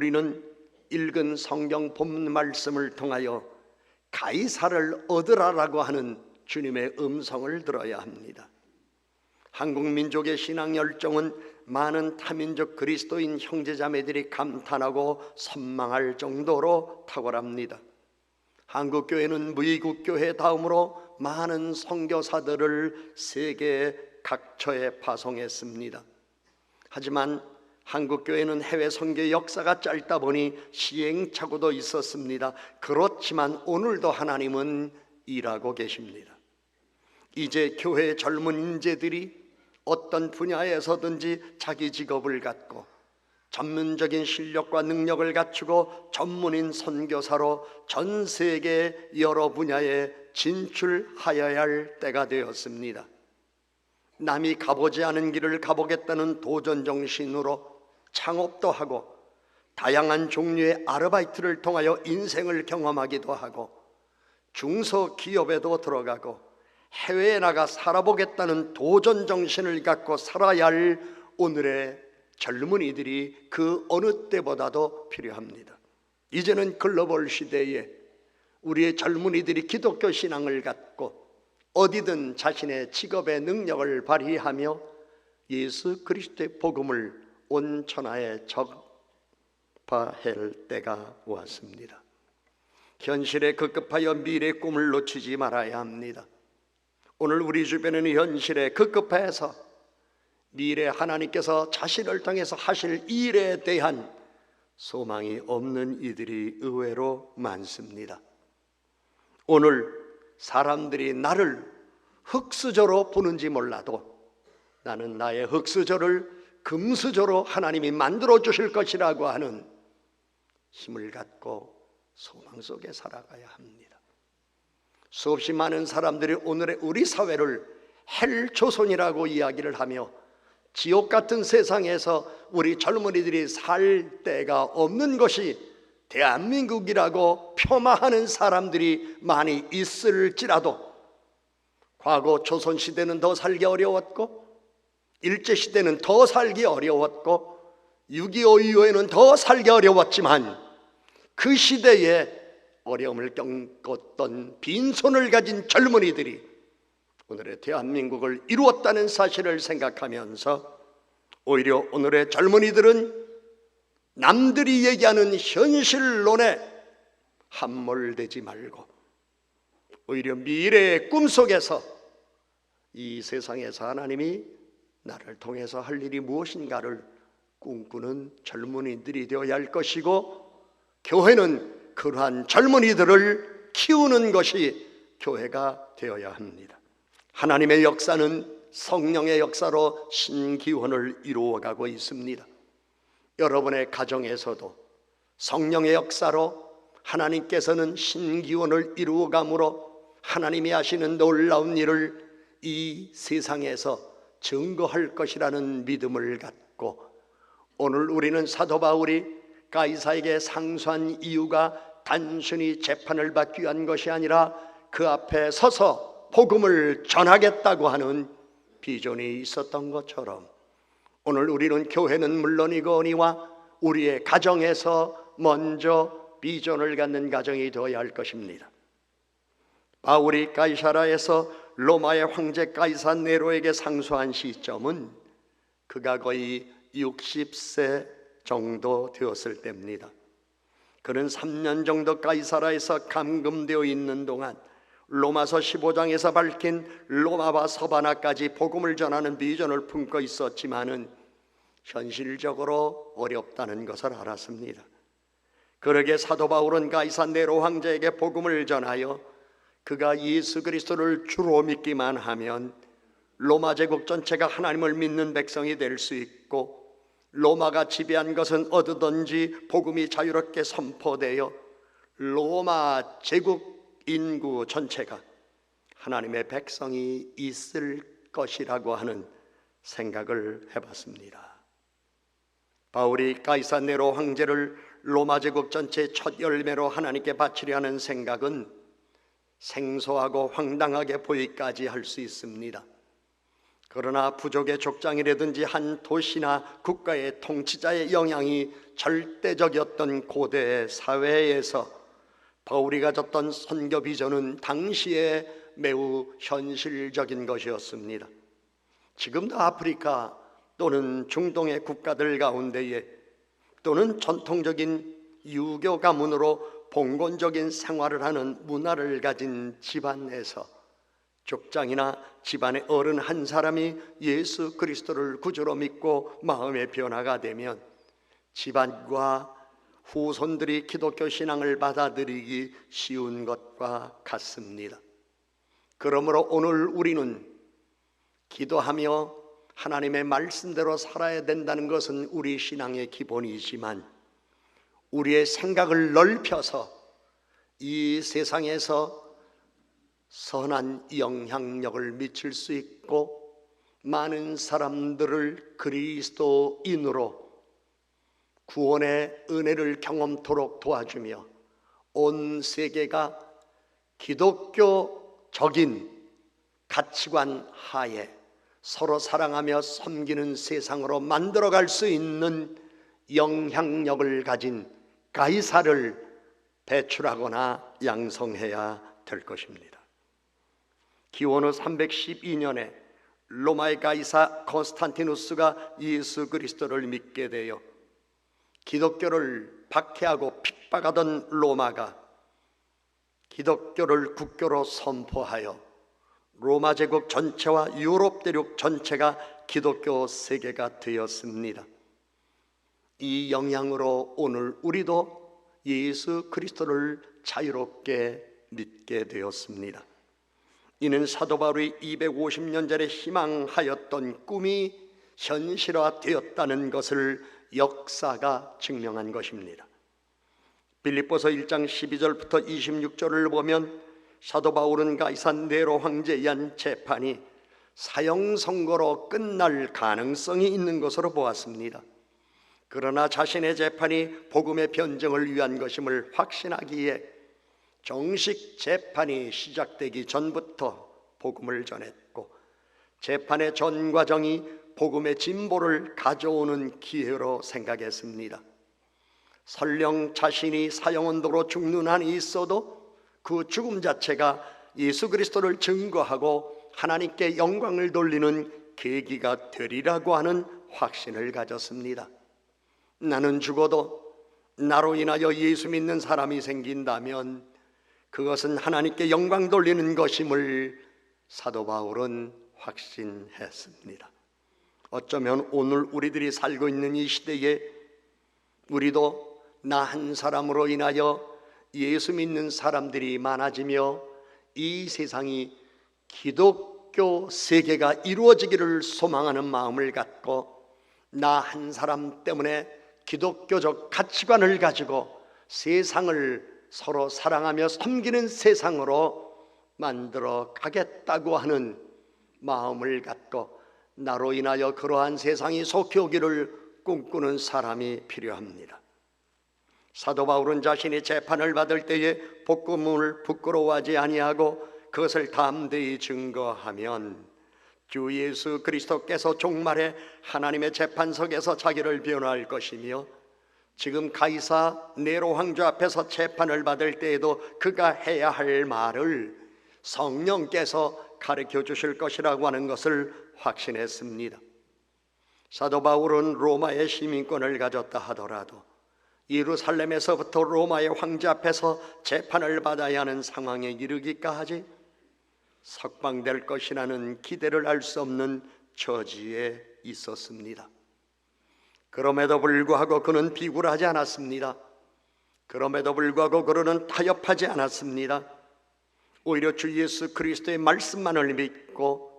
우리는 읽은 성경 본문 말씀을 통하여 가이사를 얻으라라고 하는 주님의 음성을 들어야 합니다. 한국 민족의 신앙 열정은 많은 타민족 그리스도인 형제자매들이 감탄하고 선망할 정도로 탁월합니다. 한국교회는 미국교회 다음으로 많은 선교사들을 세계 각처에 파송했습니다. 하지만 한국교회는 해외 선교 역사가 짧다 보니 시행착오도 있었습니다. 그렇지만 오늘도 하나님은 일하고 계십니다. 이제 교회 젊은 인재들이 어떤 분야에서든지 자기 직업을 갖고 전문적인 실력과 능력을 갖추고 전문인 선교사로 전 세계 여러 분야에 진출하여야 할 때가 되었습니다. 남이 가보지 않은 길을 가보겠다는 도전 정신으로 창업도 하고 다양한 종류의 아르바이트를 통하여 인생을 경험하기도 하고 중소기업에도 들어가고 해외에 나가 살아보겠다는 도전 정신을 갖고 살아야 할 오늘의 젊은이들이 그 어느 때보다도 필요합니다. 이제는 글로벌 시대에 우리의 젊은이들이 기독교 신앙을 갖고 어디든 자신의 직업의 능력을 발휘하며 예수 그리스도의 복음을 온 천하에 전파할 때가 왔습니다. 현실에 급급하여 미래의 꿈을 놓치지 말아야 합니다. 오늘 우리 주변에는 현실에 급급해서 미래 하나님께서 자신을 통해서 하실 일에 대한 소망이 없는 이들이 의외로 많습니다. 오늘 사람들이 나를 흙수저로 보는지 몰라도 나는 나의 흙수저를 금수저로 하나님이 만들어 주실 것이라고 하는 힘을 갖고 소망 속에 살아가야 합니다. 수없이 많은 사람들이 오늘의 우리 사회를 헬조선이라고 이야기를 하며 지옥 같은 세상에서 우리 젊은이들이 살 데가 없는 것이 대한민국이라고 폄하하는 사람들이 많이 있을지라도 과거 조선시대는 더 살기 어려웠고 일제시대는 더 살기 어려웠고 6.25 이후에는 더 살기 어려웠지만 그 시대에 어려움을 겪었던 빈손을 가진 젊은이들이 오늘의 대한민국을 이루었다는 사실을 생각하면서 오히려 오늘의 젊은이들은 남들이 얘기하는 현실론에 함몰되지 말고 오히려 미래의 꿈속에서 이 세상에서 하나님이 나를 통해서 할 일이 무엇인가를 꿈꾸는 젊은이들이 되어야 할 것이고 교회는 그러한 젊은이들을 키우는 것이 교회가 되어야 합니다. 하나님의 역사는 성령의 역사로 신기원을 이루어가고 있습니다. 여러분의 가정에서도 성령의 역사로 하나님께서는 신기원을 이루어감으로 하나님이 하시는 놀라운 일을 이 세상에서 증거할 것이라는 믿음을 갖고 오늘 우리는 사도 바울이 가이사에게 상소한 이유가 단순히 재판을 받기 위한 것이 아니라 그 앞에 서서 복음을 전하겠다고 하는 비전이 있었던 것처럼 오늘 우리는 교회는 물론이거니와 우리의 가정에서 먼저 비전을 갖는 가정이 되어야 할 것입니다. 바울이 가이사라에서 로마의 황제 가이사 네로에게 상소한 시점은 그가 거의 60세 정도 되었을 때입니다. 그는 3년 정도 가이사라에서 감금되어 있는 동안 로마서 15장에서 밝힌 로마와 서바나까지 복음을 전하는 비전을 품고 있었지만은 현실적으로 어렵다는 것을 알았습니다. 그러게 사도 바울은 가이사 네로 황제에게 복음을 전하여 그가 예수 그리스도를 주로 믿기만 하면 로마 제국 전체가 하나님을 믿는 백성이 될 수 있고 로마가 지배한 것은 어디든지 복음이 자유롭게 선포되어 로마 제국 인구 전체가 하나님의 백성이 있을 것이라고 하는 생각을 해봤습니다. 바울이 가이사 네로 황제를 로마 제국 전체의 첫 열매로 하나님께 바치려 하는 생각은 생소하고 황당하게 보이기까지 할 수 있습니다. 그러나 부족의 족장이라든지 한 도시나 국가의 통치자의 영향이 절대적이었던 고대 사회에서 바울이 가졌던 선교 비전은 당시에 매우 현실적인 것이었습니다. 지금도 아프리카 또는 중동의 국가들 가운데에 또는 전통적인 유교 가문으로 봉건적인 생활을 하는 문화를 가진 집안에서 족장이나 집안의 어른 한 사람이 예수 그리스도를 구주로 믿고 마음의 변화가 되면 집안과 후손들이 기독교 신앙을 받아들이기 쉬운 것과 같습니다. 그러므로 오늘 우리는 기도하며 하나님의 말씀대로 살아야 된다는 것은 우리 신앙의 기본이지만 우리의 생각을 넓혀서 이 세상에서 선한 영향력을 미칠 수 있고 많은 사람들을 그리스도인으로 구원의 은혜를 경험토록 도와주며 온 세계가 기독교적인 가치관 하에 서로 사랑하며 섬기는 세상으로 만들어갈 수 있는 영향력을 가진 가이사를 배출하거나 양성해야 될 것입니다. 기원후 312년에 로마의 가이사 콘스탄티누스가 예수 그리스도를 믿게 되어 기독교를 박해하고 핍박하던 로마가 기독교를 국교로 선포하여 로마 제국 전체와 유럽 대륙 전체가 기독교 세계가 되었습니다. 이 영향으로 오늘 우리도 예수 그리스도를 자유롭게 믿게 되었습니다. 이는 사도 바울이 250년 전에 희망하였던 꿈이 현실화되었다는 것을 역사가 증명한 것입니다. 빌립보서 1장 12절부터 26절을 보면 사도 바울은 가이사 네로 황제에 의한 재판이 사형 선고로 끝날 가능성이 있는 것으로 보았습니다. 그러나 자신의 재판이 복음의 변증을 위한 것임을 확신하기에 정식 재판이 시작되기 전부터 복음을 전했고 재판의 전 과정이 복음의 진보를 가져오는 기회로 생각했습니다. 설령 자신이 사형언도로 죽는 한이 있어도 그 죽음 자체가 예수 그리스도를 증거하고 하나님께 영광을 돌리는 계기가 되리라고 하는 확신을 가졌습니다. 나는 죽어도 나로 인하여 예수 믿는 사람이 생긴다면 그것은 하나님께 영광 돌리는 것임을 사도 바울은 확신했습니다. 어쩌면 오늘 우리들이 살고 있는 이 시대에 우리도 나 한 사람으로 인하여 예수 믿는 사람들이 많아지며 이 세상이 기독교 세계가 이루어지기를 소망하는 마음을 갖고 나 한 사람 때문에 기독교적 가치관을 가지고 세상을 서로 사랑하며 섬기는 세상으로 만들어 가겠다고 하는 마음을 갖고 나로 인하여 그러한 세상이 속히 오기를 꿈꾸는 사람이 필요합니다. 사도 바울은 자신이 재판을 받을 때에 복음을 부끄러워하지 아니하고 그것을 담대히 증거하면 주 예수 그리스도께서 종말에 하나님의 재판석에서 자기를 변호할 것이며 지금 가이사 네로 황제 앞에서 재판을 받을 때에도 그가 해야 할 말을 성령께서 가르쳐 주실 것이라고 하는 것을 확신했습니다. 사도 바울은 로마의 시민권을 가졌다 하더라도 예루살렘에서부터 로마의 황제 앞에서 재판을 받아야 하는 상황에 이르기까지 석방될 것이라는 기대를 할 수 없는 처지에 있었습니다. 그럼에도 불구하고 그는 비굴하지 않았습니다. 그럼에도 불구하고 그는 타협하지 않았습니다. 오히려 주 예수 그리스도의 말씀만을 믿고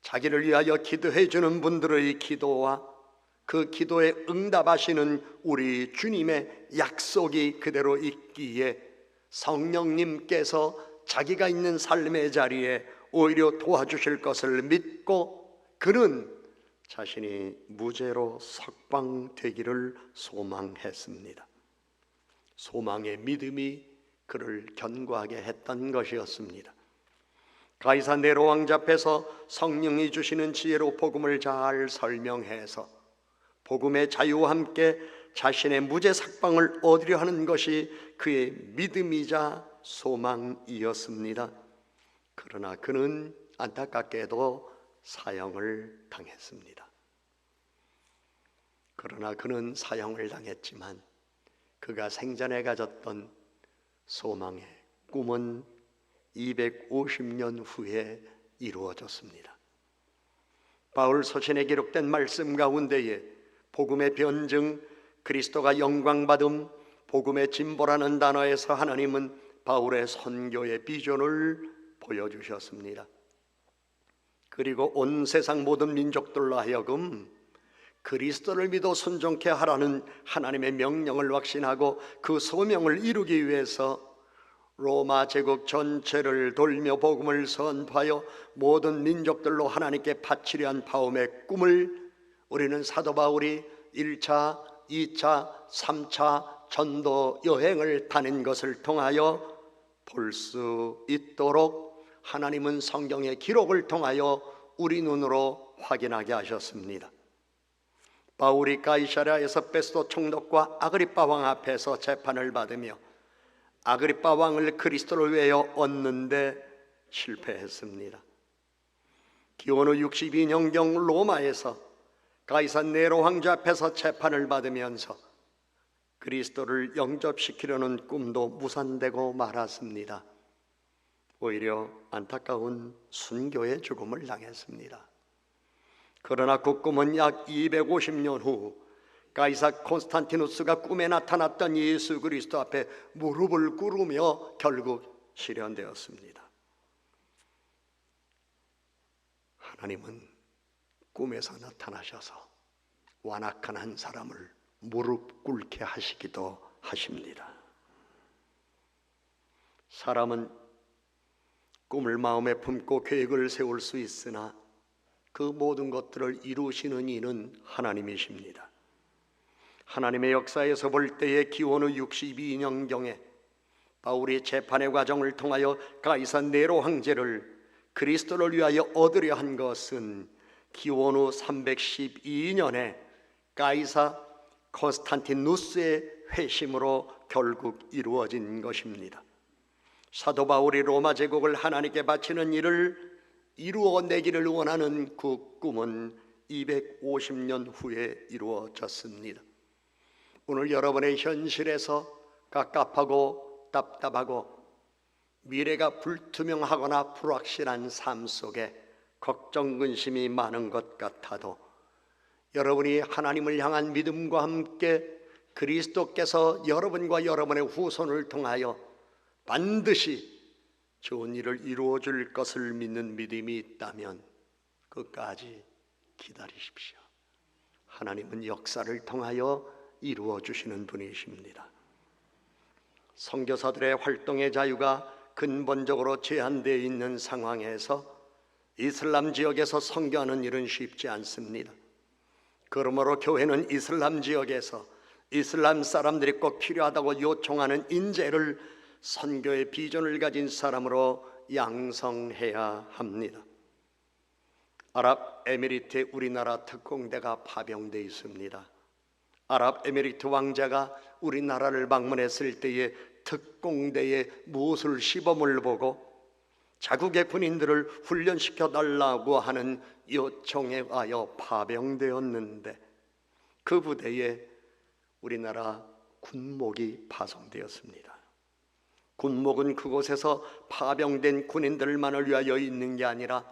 자기를 위하여 기도해 주는 분들의 기도와 그 기도에 응답하시는 우리 주님의 약속이 그대로 있기에 성령님께서 자기가 있는 삶의 자리에 오히려 도와주실 것을 믿고 그는 자신이 무죄로 석방되기를 소망했습니다. 소망의 믿음이 그를 견고하게 했던 것이었습니다. 가이사 네로 왕자 앞에서 성령이 주시는 지혜로 복음을 잘 설명해서 복음의 자유와 함께 자신의 무죄 삭방을 얻으려 하는 것이 그의 믿음이자 소망이었습니다. 그러나 그는 안타깝게도 사형을 당했습니다. 그러나 그는 사형을 당했지만 그가 생전에 가졌던 소망의 꿈은 250년 후에 이루어졌습니다. 바울 서신에 기록된 말씀 가운데에 복음의 변증, 그리스도가 영광받음, 복음의 진보라는 단어에서 하나님은 바울의 선교의 비전을 보여주셨습니다. 그리고 온 세상 모든 민족들로 하여금 그리스도를 믿어 순종케 하라는 하나님의 명령을 확신하고 그 소명을 이루기 위해서 로마 제국 전체를 돌며 복음을 선포하여 모든 민족들로 하나님께 바치려 한 바울의 꿈을 우리는 사도 바울이 1차, 2차, 3차 전도 여행을 다닌 것을 통하여 볼 수 있도록 하나님은 성경의 기록을 통하여 우리 눈으로 확인하게 하셨습니다. 바울이 가이사랴에서 베스도 총독과 아그리빠 왕 앞에서 재판을 받으며 아그리빠 왕을 그리스도를 위하여 얻는데 실패했습니다. 기원후 62년경 로마에서 가이사 네로 왕자 앞에서 재판을 받으면서 그리스도를 영접시키려는 꿈도 무산되고 말았습니다. 오히려 안타까운 순교의 죽음을 당했습니다. 그러나 그 꿈은 약 250년 후 가이사 콘스탄티누스가 꿈에 나타났던 예수 그리스도 앞에 무릎을 꿇으며 결국 실현되었습니다. 하나님은 꿈에서 나타나셔서 완악한 한 사람을 무릎 꿇게 하시기도 하십니다. 사람은 꿈을 마음에 품고 계획을 세울 수 있으나 그 모든 것들을 이루시는 이는 하나님이십니다. 하나님의 역사에서 볼 때에 기원후 62년경에 바울이 재판의 과정을 통하여 가이사 네로 황제를 그리스도를 위하여 얻으려 한 것은 기원후 312년에 가이사 콘스탄티누스의 회심으로 결국 이루어진 것입니다. 사도 바울이 로마 제국을 하나님께 바치는 일을 이루어내기를 원하는 그 꿈은 250년 후에 이루어졌습니다. 오늘 여러분의 현실에서 갑갑하고 답답하고 미래가 불투명하거나 불확실한 삶 속에 걱정 근심이 많은 것 같아도 여러분이 하나님을 향한 믿음과 함께 그리스도께서 여러분과 여러분의 후손을 통하여 반드시 좋은 일을 이루어 줄 것을 믿는 믿음이 있다면 끝까지 기다리십시오. 하나님은 역사를 통하여 이루어 주시는 분이십니다. 선교사들의 활동의 자유가 근본적으로 제한되어 있는 상황에서 이슬람 지역에서 선교하는 일은 쉽지 않습니다. 그러므로 교회는 이슬람 지역에서 이슬람 사람들이 꼭 필요하다고 요청하는 인재를 선교의 비전을 가진 사람으로 양성해야 합니다. 아랍에미리트에 우리나라 특공대가 파병되어 있습니다. 아랍에미리트 왕자가 우리나라를 방문했을 때에 특공대의 무술 시범을 보고 자국의 군인들을 훈련시켜 달라고 하는 요청에 의하여 파병되었는데 그 부대에 우리나라 군목이 파송되었습니다. 군목은 그곳에서 파병된 군인들만을 위하여 있는 게 아니라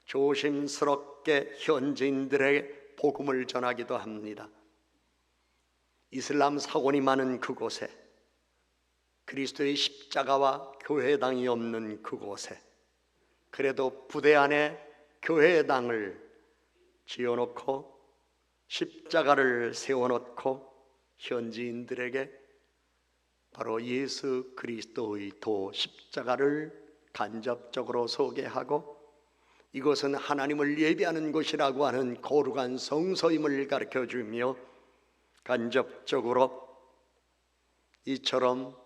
조심스럽게 현지인들에게 복음을 전하기도 합니다. 이슬람 사원이 많은 그곳에, 그리스도의 십자가와 교회당이 없는 그곳에 그래도 부대 안에 교회당을 지어놓고 십자가를 세워놓고 현지인들에게 바로 예수 그리스도의 도 십자가를 간접적으로 소개하고 이것은 하나님을 예배하는 곳이라고 하는 거룩한 성소임을 가르쳐주며 간접적으로 이처럼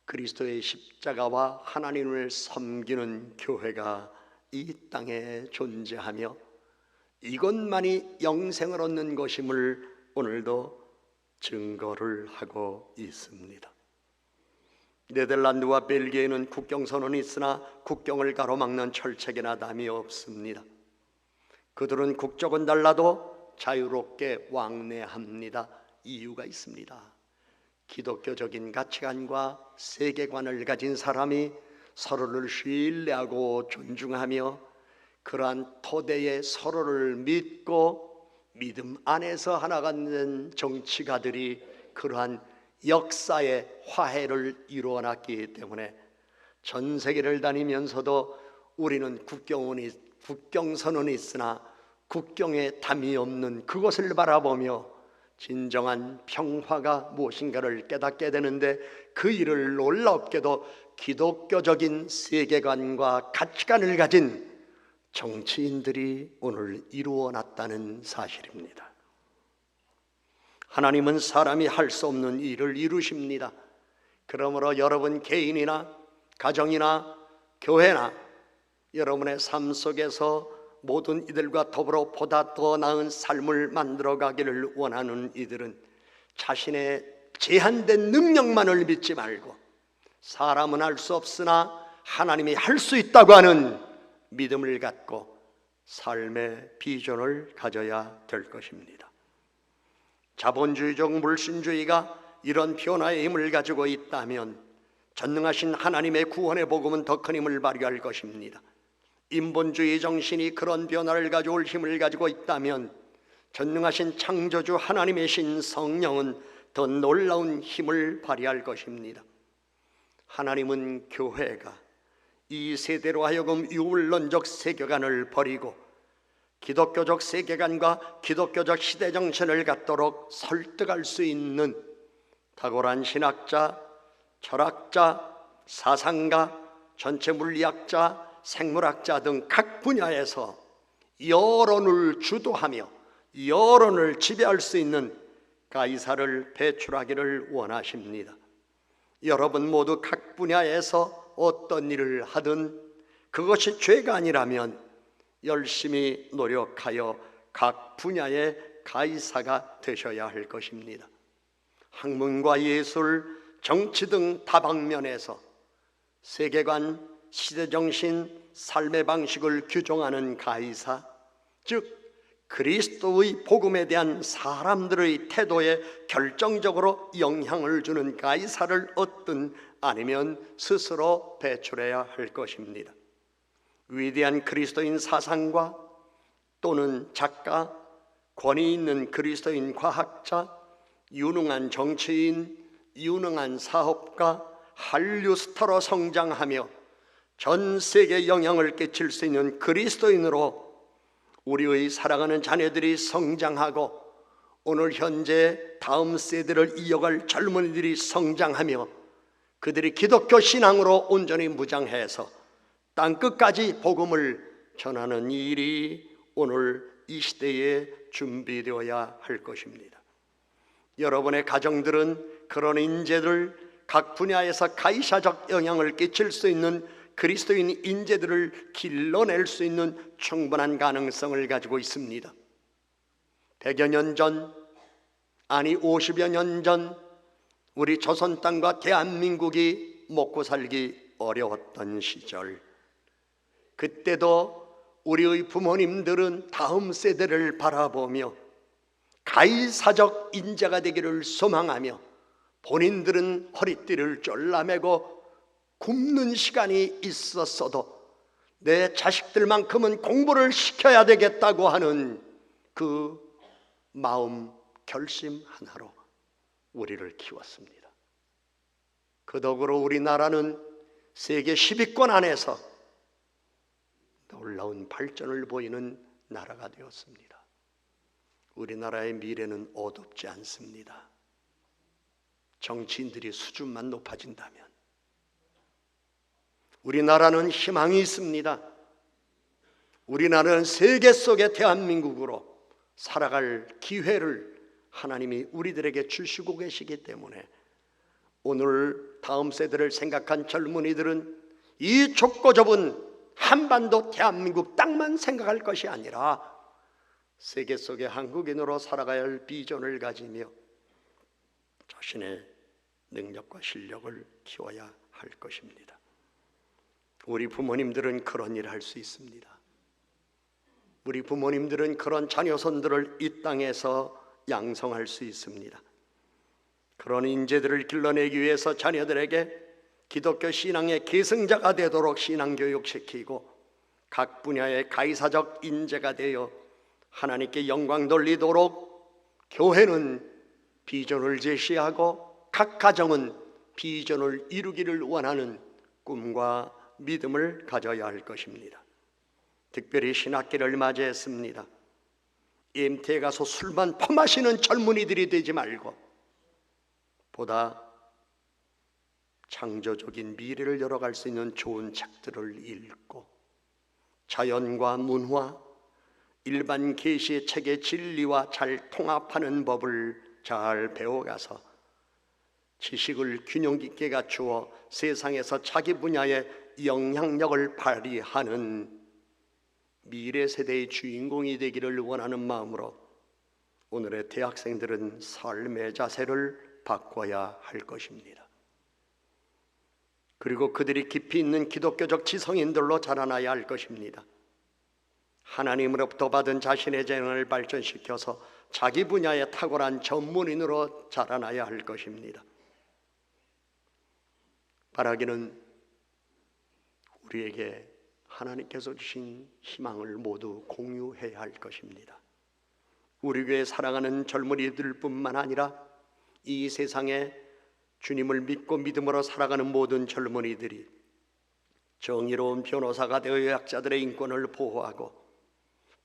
그리스도의 십자가와 하나님을 섬기는 교회가 이 땅에 존재하며 이것만이 영생을 얻는 것임을 오늘도 증거를 하고 있습니다. 네덜란드와 벨기에는 국경선언이 있으나 국경을 가로막는 철책이나 담이 없습니다. 그들은 국적은 달라도 자유롭게 왕래합니다. 이유가 있습니다. 기독교적인 가치관과 세계관을 가진 사람이 서로를 신뢰하고 존중하며 그러한 토대에 서로를 믿고 믿음 안에서 하나가 된 정치가들이 그러한 역사의 화해를 이루어놨기 때문에 전 세계를 다니면서도 우리는 국경선언이 있으나 국경에 담이 없는 그것을 바라보며 진정한 평화가 무엇인가를 깨닫게 되는데, 그 일을 놀랍게도 기독교적인 세계관과 가치관을 가진 정치인들이 오늘 이루어놨다는 사실입니다. 하나님은 사람이 할 수 없는 일을 이루십니다. 그러므로 여러분 개인이나 가정이나 교회나 여러분의 삶 속에서 모든 이들과 더불어 보다 더 나은 삶을 만들어가기를 원하는 이들은 자신의 제한된 능력만을 믿지 말고 사람은 할 수 없으나 하나님이 할 수 있다고 하는 믿음을 갖고 삶의 비전을 가져야 될 것입니다. 자본주의적 물신주의가 이런 변화의 힘을 가지고 있다면 전능하신 하나님의 구원의 복음은 더 큰 힘을 발휘할 것입니다. 인본주의 정신이 그런 변화를 가져올 힘을 가지고 있다면 전능하신 창조주 하나님의 신 성령은 더 놀라운 힘을 발휘할 것입니다. 하나님은 교회가 이 세대로 하여금 유물론적 세계관을 버리고 기독교적 세계관과 기독교적 시대 정신을 갖도록 설득할 수 있는 탁월한 신학자, 철학자, 사상가, 전체 물리학자, 생물학자 등 각 분야에서 여론을 주도하며 여론을 지배할 수 있는 가이사를 배출하기를 원하십니다. 여러분 모두 각 분야에서 어떤 일을 하든 그것이 죄가 아니라면 열심히 노력하여 각 분야의 가이사가 되셔야 할 것입니다. 학문과 예술, 정치 등 다방면에서 세계관, 시대정신, 삶의 방식을 규정하는 가이사, 즉 그리스도의 복음에 대한 사람들의 태도에 결정적으로 영향을 주는 가이사를 얻든 아니면 스스로 배출해야 할 것입니다. 위대한 그리스도인 사상가 또는 작가, 권위 있는 그리스도인 과학자, 유능한 정치인, 유능한 사업가, 한류 스타로 성장하며 전 세계에 영향을 끼칠 수 있는 그리스도인으로 우리의 사랑하는 자녀들이 성장하고 오늘 현재 다음 세대를 이어갈 젊은이들이 성장하며 그들이 기독교 신앙으로 온전히 무장해서 땅끝까지 복음을 전하는 일이 오늘 이 시대에 준비되어야 할 것입니다. 여러분의 가정들은 그런 인재들, 각 분야에서 가이사적 영향을 끼칠 수 있는 그리스도인 인재들을 길러낼 수 있는 충분한 가능성을 가지고 있습니다. 100여 년 전, 아니 50여 년 전 우리 조선 땅과 대한민국이 먹고 살기 어려웠던 시절, 그때도 우리의 부모님들은 다음 세대를 바라보며 가이사적 인재가 되기를 소망하며 본인들은 허리띠를 졸라매고 굶는 시간이 있었어도 내 자식들만큼은 공부를 시켜야 되겠다고 하는 그 마음, 결심 하나로 우리를 키웠습니다. 그 덕으로 우리나라는 세계 10위권 안에서 놀라운 발전을 보이는 나라가 되었습니다. 우리나라의 미래는 어둡지 않습니다. 정치인들이 수준만 높아진다면 우리나라는 희망이 있습니다. 우리나라는 세계 속의 대한민국으로 살아갈 기회를 하나님이 우리들에게 주시고 계시기 때문에 오늘 다음 세대를 생각한 젊은이들은 이 좁고 좁은 한반도 대한민국 땅만 생각할 것이 아니라 세계 속의 한국인으로 살아가야 할 비전을 가지며 자신의 능력과 실력을 키워야 할 것입니다. 우리 부모님들은 그런 일을 할 수 있습니다. 우리 부모님들은 그런 자녀손들을 이 땅에서 양성할 수 있습니다. 그런 인재들을 길러내기 위해서 자녀들에게 기독교 신앙의 계승자가 되도록 신앙교육시키고 각 분야의 가이사적 인재가 되어 하나님께 영광 돌리도록 교회는 비전을 제시하고 각 가정은 비전을 이루기를 원하는 꿈과 믿음을 가져야 할 것입니다. 특별히 신학기를 맞이했습니다. MT에 가서 술만 퍼마시는 젊은이들이 되지 말고 보다 창조적인 미래를 열어갈 수 있는 좋은 책들을 읽고 자연과 문화, 일반 계시의 책의 진리와 잘 통합하는 법을 잘 배워가서 지식을 균형 있게 갖추어 세상에서 자기 분야의 영향력을 발휘하는 미래 세대의 주인공이 되기를 원하는 마음으로 오늘의 대학생들은 삶의 자세를 바꿔야 할 것입니다. 그리고 그들이 깊이 있는 기독교적 지성인들로 자라나야 할 것입니다. 하나님으로부터 받은 자신의 재능을 발전시켜서 자기 분야에 탁월한 전문인으로 자라나야 할 것입니다. 바라기는 우리에게 하나님께서 주신 희망을 모두 공유해야 할 것입니다. 우리 교회 사랑하는 젊은이들뿐만 아니라 이 세상에 주님을 믿고 믿음으로 살아가는 모든 젊은이들이 정의로운 변호사가 되어 약자들의 인권을 보호하고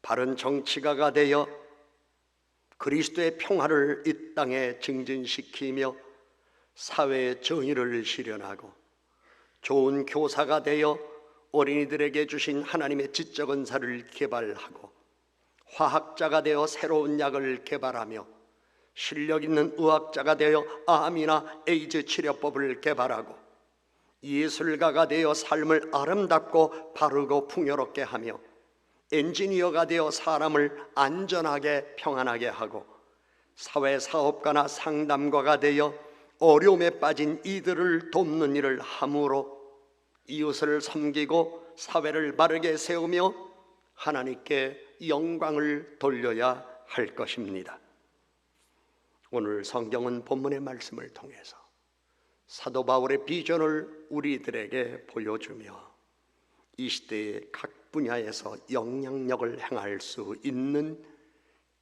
바른 정치가가 되어 그리스도의 평화를 이 땅에 증진시키며 사회의 정의를 실현하고 좋은 교사가 되어 어린이들에게 주신 하나님의 지적 은사를 개발하고 화학자가 되어 새로운 약을 개발하며 실력 있는 의학자가 되어 암이나 에이즈 치료법을 개발하고 예술가가 되어 삶을 아름답고 바르고 풍요롭게 하며 엔지니어가 되어 사람을 안전하게 평안하게 하고 사회사업가나 상담가가 되어 어려움에 빠진 이들을 돕는 일을 함으로 이웃을 섬기고 사회를 바르게 세우며 하나님께 영광을 돌려야 할 것입니다. 오늘 성경은 본문의 말씀을 통해서 사도 바울의 비전을 우리들에게 보여주며 이 시대의 각 분야에서 영향력을 행할 수 있는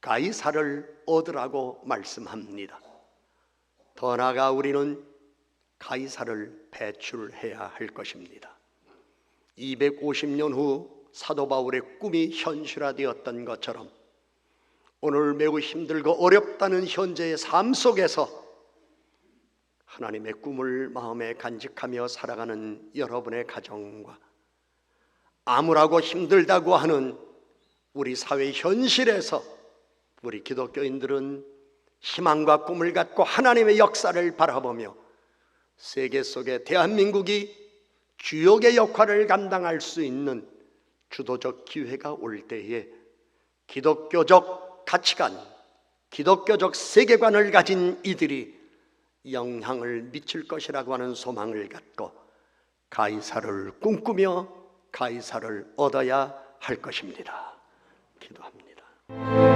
가이사를 얻으라고 말씀합니다. 더 나아가 우리는 가이사를 배출해야 할 것입니다. 250년 후 사도 바울의 꿈이 현실화되었던 것처럼 오늘 매우 힘들고 어렵다는 현재의 삶 속에서 하나님의 꿈을 마음에 간직하며 살아가는 여러분의 가정과 암울하고 힘들다고 하는 우리 사회 현실에서 우리 기독교인들은 희망과 꿈을 갖고 하나님의 역사를 바라보며 세계 속에 대한민국이 주역의 역할을 감당할 수 있는 주도적 기회가 올 때에 기독교적 가치관, 기독교적 세계관을 가진 이들이 영향을 미칠 것이라고 하는 소망을 갖고 가이사를 꿈꾸며 가이사를 얻어야 할 것입니다. 기도합니다.